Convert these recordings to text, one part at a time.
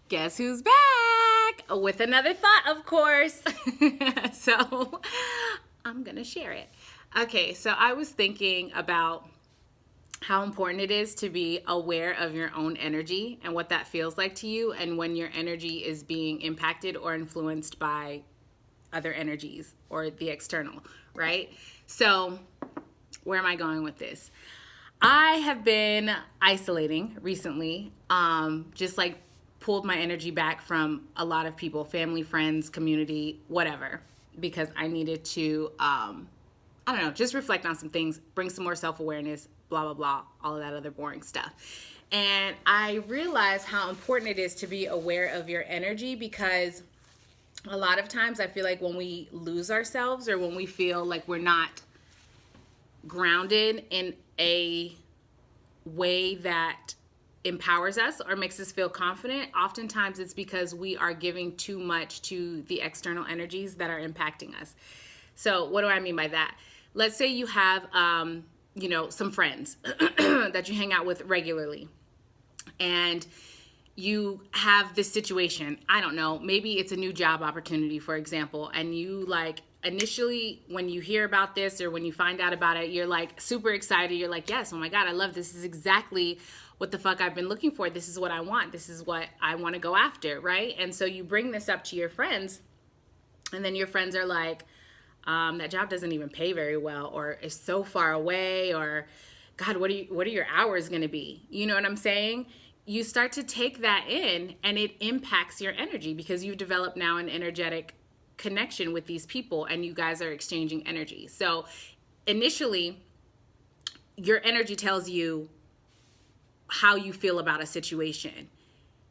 Guess who's back? With another thought, of course. So I'm going to share it. Okay, so I was thinking about how important it is to be aware of your own energy and what that feels like to you, and when your energy is being impacted or influenced by other energies or the external, right? So, where am I going with this? I have been isolating recently, just like pulled my energy back from a lot of people, family, friends, community, whatever, because I needed to, I don't know, just reflect on some things, bring some more self-awareness, blah, blah, blah, all of that other boring stuff. And I realized how important it is to be aware of your energy, because a lot of times I feel like when we lose ourselves, or when we feel like we're not grounded in a way that empowers us or makes us feel confident, oftentimes it's because we are giving too much to the external energies that are impacting us. So what do I mean by that? Let's say you have, some friends that you hang out with regularly, and you have this situation. I don't know, maybe it's a new job opportunity, for example, and you like initially when you hear about this or when you find out about it, you're like super excited. You're like, yes, oh my God, I love this. This is exactly what the fuck I've been looking for. This is what I want. This is what I want to go after, right? And so you bring this up to your friends, and then your friends are like, that job doesn't even pay very well, or is so far away, or God, what are your hours going to be? You know what I'm saying? You start to take that in, and it impacts your energy because you've developed now an energetic connection with these people, and you guys are exchanging energy. So initially, your energy tells you how you feel about a situation.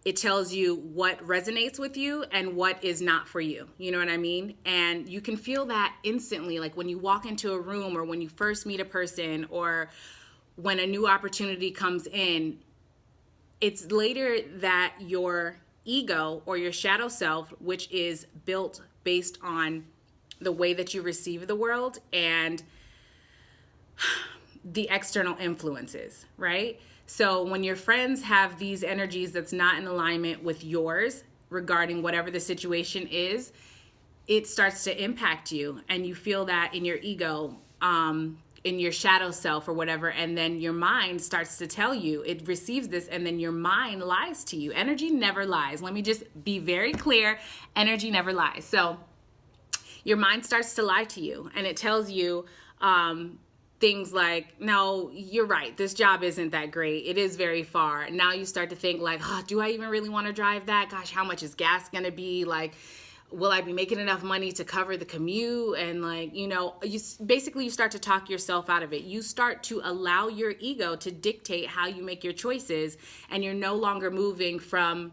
It tells you what resonates with you and what is not for you. You know what I mean? And you can feel that instantly, like when you walk into a room, or when you first meet a person, or when a new opportunity comes in. It's later that your ego, or your shadow self, which is built based on the way that you receive the world and the external influences, right? So when your friends have these energies that's not in alignment with yours regarding whatever the situation is, it starts to impact you, and you feel that in your ego, in your shadow self or whatever, and then your mind starts to tell you, it receives this, and then your mind lies to you. Energy never lies. Let me just be very clear. Energy never lies. So your mind starts to lie to you, and it tells you things like, no, you're right, this job isn't that great. It is very far. Now you start to think like, oh, do I even really want to drive that? Gosh, how much is gas going to be? Like, will I be making enough money to cover the commute? And like, you start to talk yourself out of it. You start to allow your ego to dictate how you make your choices, and you're no longer moving from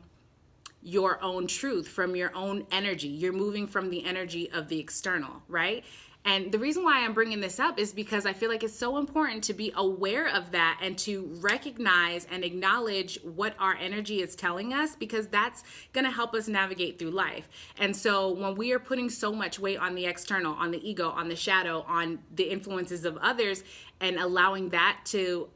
your own truth, from your own energy. You're moving from the energy of the external, right? And the reason why I'm bringing this up is because I feel like it's so important to be aware of that, and to recognize and acknowledge what our energy is telling us, because that's going to help us navigate through life. And so when we are putting so much weight on the external, on the ego, on the shadow, on the influences of others, and allowing that to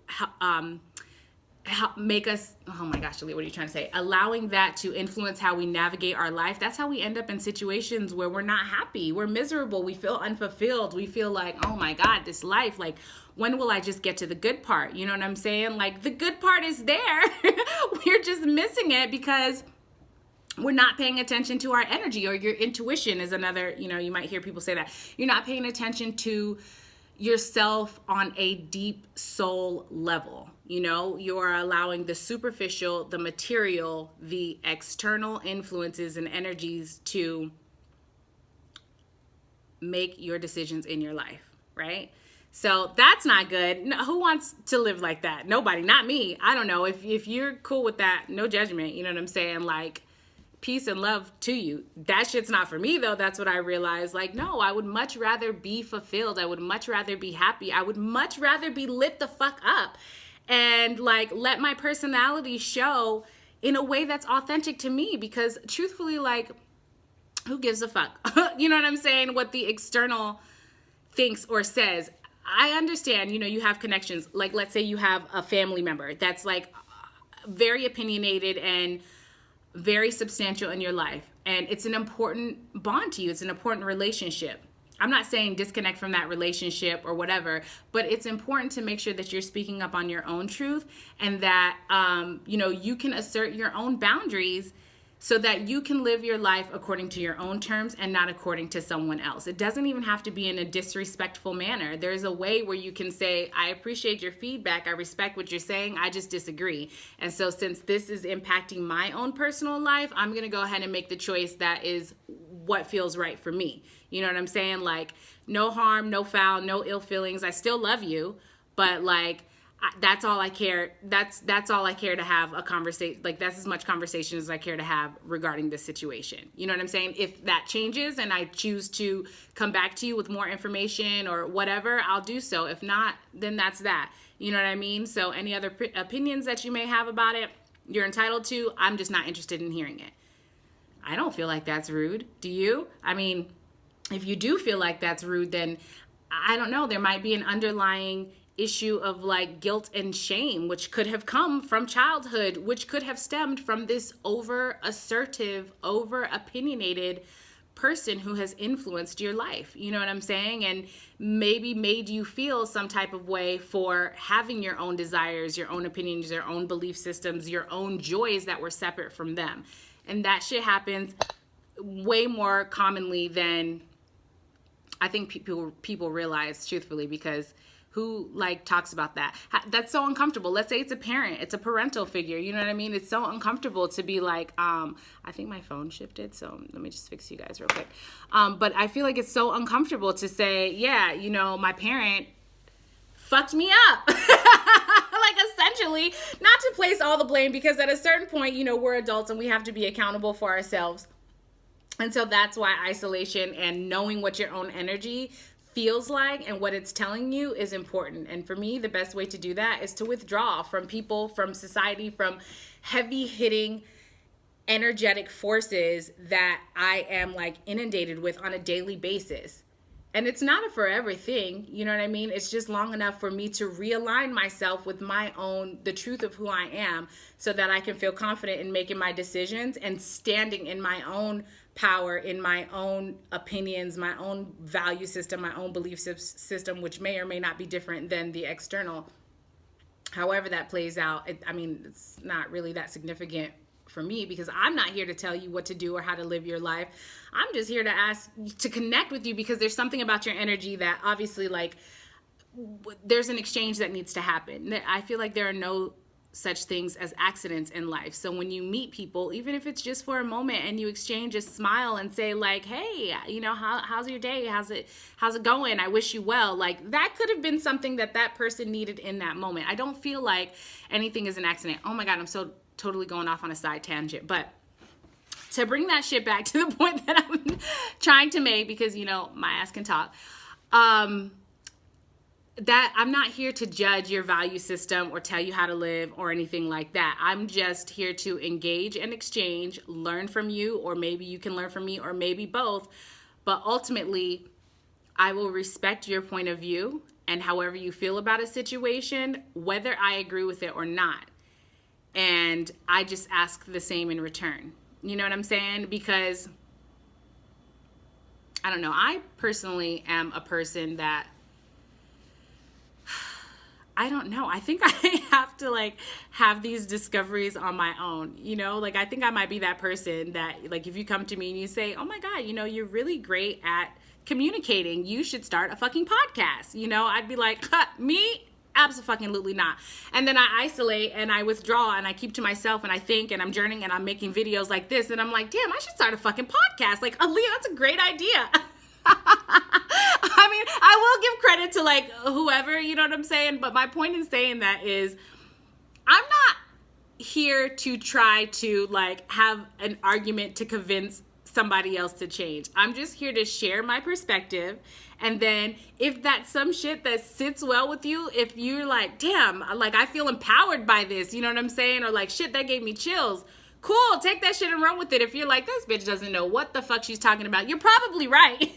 help make us, oh my gosh, what are you trying to say? Allowing that to influence how we navigate our life. That's how we end up in situations where we're not happy. We're miserable. We feel unfulfilled. We feel like, oh my God, this life, like, when will I just get to the good part? You know what I'm saying? Like, the good part is there. We're just missing it because we're not paying attention to our energy, or your intuition is another, you might hear people say that. You're not paying attention to yourself on a deep soul level. You're allowing the superficial, the material, the external influences and energies to make your decisions in your life, right? So that's not good. No, who wants to live like that? Nobody, not me. I don't know. If you're cool with that, no judgment. You know what I'm saying? Like, peace and love to you. That shit's not for me though. That's what I realized. Like, no, I would much rather be fulfilled. I would much rather be happy. I would much rather be lit the fuck up, and like let my personality show in a way that's authentic to me, because truthfully, like, who gives a fuck? You know what I'm saying? What the external thinks or says. I understand, you have connections. Like, let's say you have a family member that's like very opinionated and very substantial in your life, and it's an important bond to you. It's an important relationship. I'm not saying disconnect from that relationship or whatever, but it's important to make sure that you're speaking up on your own truth, and that you can assert your own boundaries so that you can live your life according to your own terms and not according to someone else. It doesn't even have to be in a disrespectful manner. There's a way where you can say, I appreciate your feedback, I respect what you're saying, I just disagree. And so since this is impacting my own personal life, I'm going to go ahead and make the choice that is what feels right for me. You know what I'm saying? Like, no harm, no foul, no ill feelings. I still love you, but like, that's all I care. That's all I care to have a conversation. Like, that's as much conversation as I care to have regarding this situation. You know what I'm saying? If that changes and I choose to come back to you with more information or whatever, I'll do so. If not, then that's that. You know what I mean? So any other opinions that you may have about it, you're entitled to. I'm just not interested in hearing it. I don't feel like that's rude. Do you? I mean, if you do feel like that's rude, then I don't know. There might be an underlying issue of like guilt and shame, which could have come from childhood, which could have stemmed from this over assertive, over opinionated person who has influenced your life. You know what I'm saying? And maybe made you feel some type of way for having your own desires, your own opinions, your own belief systems, your own joys that were separate from them. And that shit happens way more commonly than I think people realize, truthfully, because who like talks about that? That's so uncomfortable. Let's say it's a parent, it's a parental figure. You know what I mean? It's so uncomfortable to be like, I think my phone shifted, so let me just fix you guys real quick. But I feel like it's so uncomfortable to say, yeah, my parent fucked me up. Like, essentially, not to place all the blame, because at a certain point, we're adults and we have to be accountable for ourselves. And so that's why isolation and knowing what your own energy feels like and what it's telling you is important. And for me, the best way to do that is to withdraw from people, from society, from heavy hitting energetic forces that I am like inundated with on a daily basis. And it's not a forever thing, you know what I mean? It's just long enough for me to realign myself with the truth of who I am, so that I can feel confident in making my decisions and standing in my own power, in my own opinions, my own value system, my own belief system, which may or may not be different than the external. However that plays out, it's not really that significant for me, because I'm not here to tell you what to do or how to live your life. I'm just here to connect with you, because there's something about your energy that obviously, like, there's an exchange that needs to happen. I feel like there are no such things as accidents in life. So when you meet people, even if it's just for a moment, and you exchange a smile and say like, hey, how's your day? How's it going? I wish you well. Like, that could have been something that person needed in that moment. I don't feel like anything is an accident. Oh my God, I'm so totally going off on a side tangent. But to bring that shit back to the point that I'm trying to make, because, my ass can talk, that I'm not here to judge your value system or tell you how to live or anything like that. I'm just here to engage and exchange, learn from you, or maybe you can learn from me, or maybe both. But ultimately, I will respect your point of view and however you feel about a situation, whether I agree with it or not. And I just ask the same in return. You know what I'm saying? Because, I don't know, I personally am a person that, I don't know. I think I have to like have these discoveries on my own, like I think I might be that person that, like, if you come to me and you say, oh my God, you're really great at communicating, you should start a fucking podcast. I'd be like, me? Absolutely not. And then I isolate and I withdraw and I keep to myself and I think and I'm journeying and I'm making videos like this. And I'm like, damn, I should start a fucking podcast. Like, Aaliyah, that's a great idea. I will give credit to like whoever, you know what I'm saying? But my point in saying that is, I'm not here to try to like have an argument to convince somebody else to change. I'm just here to share my perspective. And then if that's some shit that sits well with you, if you're like, damn, like I feel empowered by this, you know what I'm saying? Or like, shit, that gave me chills. Cool, take that shit and run with it. If you're like, this bitch doesn't know what the fuck she's talking about, you're probably right.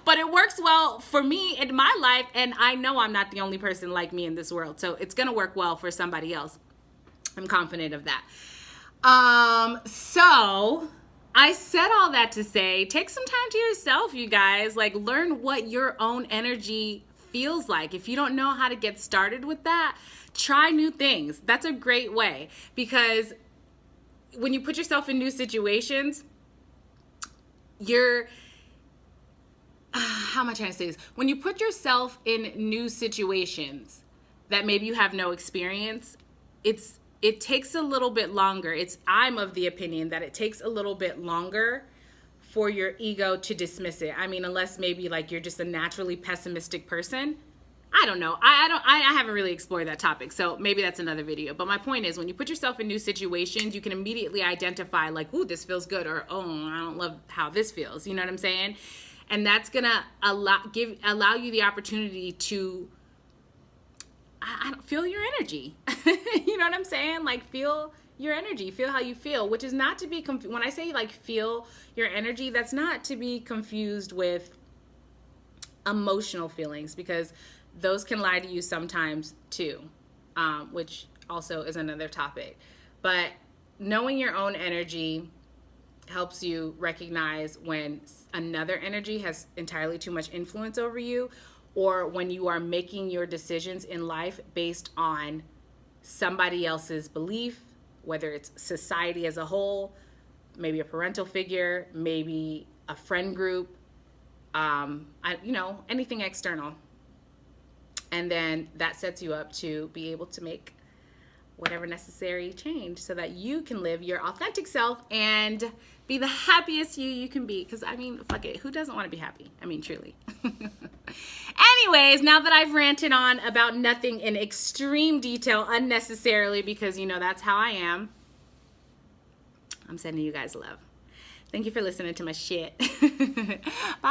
But it works well for me in my life, and I know I'm not the only person like me in this world. So it's going to work well for somebody else. I'm confident of that. So I said all that to say, take some time to yourself, you guys. Like, learn what your own energy feels like. If you don't know how to get started with that, try new things. That's a great way, because when you put yourself in new situations, how am I trying to say this? When you put yourself in new situations that maybe you have no experience, it takes a little bit longer. I'm of the opinion that it takes a little bit longer for your ego to dismiss it. I mean, unless maybe like you're just a naturally pessimistic person. I don't know. I haven't really explored that topic, so maybe that's another video. But my point is, when you put yourself in new situations, you can immediately identify like, ooh, this feels good, or oh, I don't love how this feels. You know what I'm saying? And that's gonna allow you the opportunity to I don't feel your energy. You know what I'm saying? Like, feel your energy, feel how you feel, which is not to be when I say like feel your energy, that's not to be confused with emotional feelings, because those can lie to you sometimes too, which also is another topic. But knowing your own energy helps you recognize when another energy has entirely too much influence over you, or when you are making your decisions in life based on somebody else's belief, whether it's society as a whole, maybe a parental figure, maybe a friend group, anything external. And then that sets you up to be able to make whatever necessary change so that you can live your authentic self and be the happiest you can be. Because, I mean, fuck it. Who doesn't want to be happy? I mean, truly. Anyways, now that I've ranted on about nothing in extreme detail unnecessarily, because, that's how I am, I'm sending you guys love. Thank you for listening to my shit. Bye.